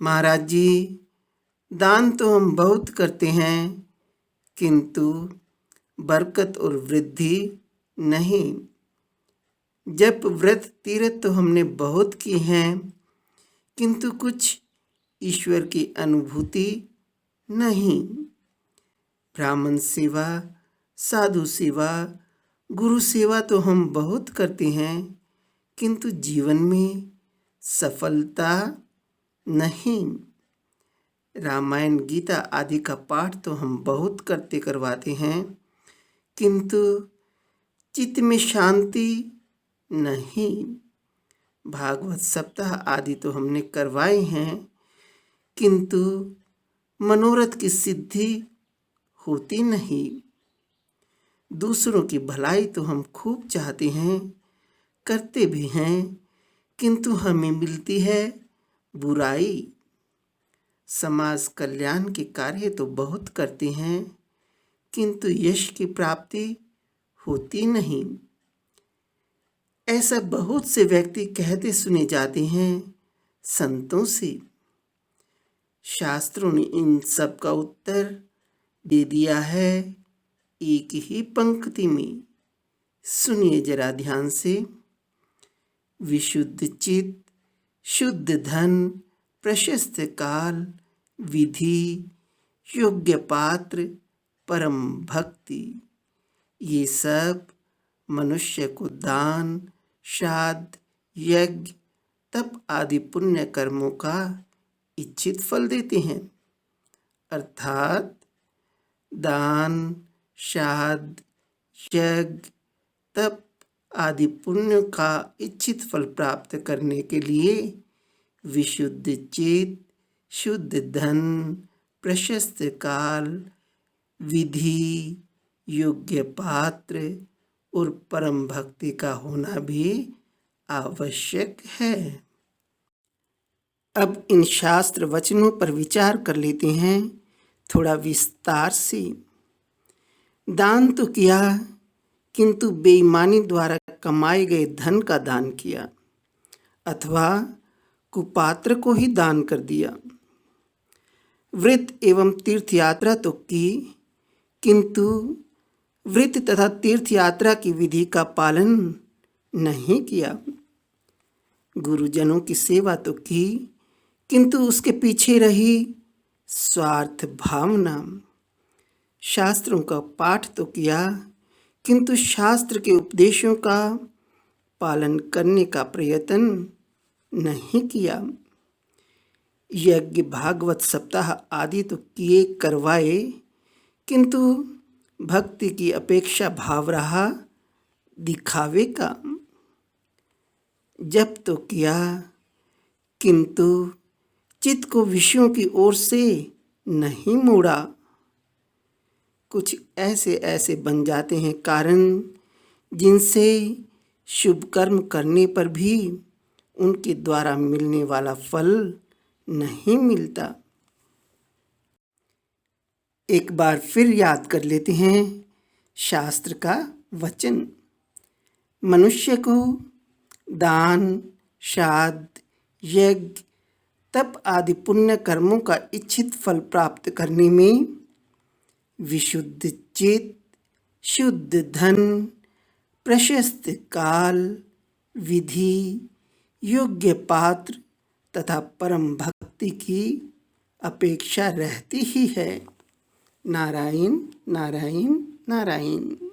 महाराज जी, दान तो हम बहुत करते हैं, किंतु बरकत और वृद्धि नहीं। जप व्रत तीर्थ तो हमने बहुत की हैं, किंतु कुछ ईश्वर की अनुभूति नहीं। ब्राह्मण सेवा, साधु सेवा, गुरु सेवा तो हम बहुत करते हैं, किंतु जीवन में सफलता नहीं। रामायण, गीता आदि का पाठ तो हम बहुत करवाते हैं, किंतु चित्त में शांति नहीं। भागवत सप्ताह आदि तो हमने करवाए हैं, किंतु मनोरथ की सिद्धि होती नहीं। दूसरों की भलाई तो हम खूब चाहते हैं, करते भी हैं, किंतु हमें मिलती है बुराई। समाज कल्याण के कार्य तो बहुत करते हैं, किंतु यश की प्राप्ति होती नहीं। ऐसा बहुत से व्यक्ति कहते सुने जाते हैं संतों से। शास्त्रों ने इन सब का उत्तर दे दिया है एक ही पंक्ति में। सुनिए जरा ध्यान से। विशुद्ध चित्त, शुद्ध धन, प्रशस्त काल, विधि, योग्य पात्र, परम भक्ति, ये सब मनुष्य को दान, श्राद्ध, यज्ञ, तप आदि पुण्य कर्मों का इच्छित फल देते हैं। अर्थात दान, श्राद्ध, यज्ञ, तप आदि पुण्य का इच्छित फल प्राप्त करने के लिए विशुद्ध चित्त, शुद्ध धन, प्रशस्त काल, विधि, योग्य पात्र और परम भक्ति का होना भी आवश्यक है। अब इन शास्त्र वचनों पर विचार कर लेते हैं थोड़ा विस्तार से। दान तो किया, किंतु बेईमानी द्वारा कमाए गए धन का दान किया, अथवा कुपात्र को ही दान कर दिया। व्रत एवं तीर्थ यात्रा तो की, किंतु व्रत तथा तीर्थ यात्रा की विधि का पालन नहीं किया। गुरुजनों की सेवा तो की, किंतु उसके पीछे रही स्वार्थ भावना। शास्त्रों का पाठ तो किया, किंतु शास्त्र के उपदेशों का पालन करने का प्रयत्न नहीं किया। यज्ञ, भागवत सप्ताह आदि तो किए करवाए, किंतु भक्ति की अपेक्षा भाव रहा दिखावे का। जप तो किया, किंतु चित्त को विषयों की ओर से नहीं मोड़ा। कुछ ऐसे बन जाते हैं कारण, जिनसे शुभ कर्म करने पर भी उनके द्वारा मिलने वाला फल नहीं मिलता। एक बार फिर याद कर लेते हैं शास्त्र का वचन। मनुष्य को दान, श्राद्ध, यज्ञ, तप आदि पुण्य कर्मों का इच्छित फल प्राप्त करने में विशुद्ध चित्त, शुद्ध धन, प्रशस्त काल, विधि, योग्य पात्र तथा परम भक्ति की अपेक्षा रहती ही है। नारायण नारायण नारायण।